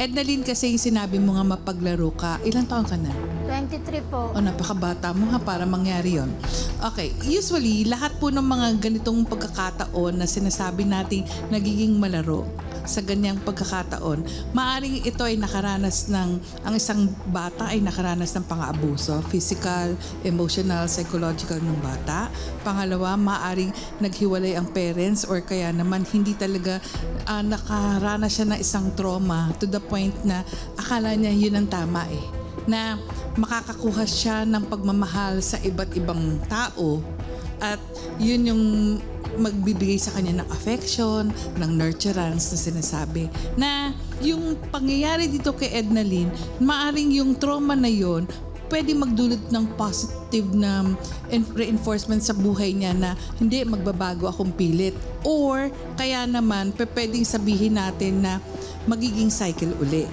Ednaline, kasi yung sinabi mo nga mapaglaro ka. Ilang taon ka na? 23 po. O, napakabata mo ha para mangyari yon. Okay, usually, lahat po ng mga ganitong pagkakataon na sinasabi nating nagiging malaro sa ganyang pagkakataon, maaring ito ay nakaranas ng, ang isang bata ay nakaranas ng pang-aabuso, physical, emotional, psychological ng bata. Pangalawa, maaring naghiwalay ang parents or kaya naman hindi talaga nakaranas siya ng isang trauma to the point na akala niya yun ang tama na makakakuha siya ng pagmamahal sa iba't ibang tao at yun yung magbibigay sa kanya ng affection, ng nurturance na sinasabi. Na yung pangyayari dito kay Ednaline, maaring yung trauma na yun, pwede magdulot ng positive na reinforcement sa buhay niya na hindi, magbabago akong pilit. Or kaya naman, pwedeng sabihin natin na magiging cycle uli.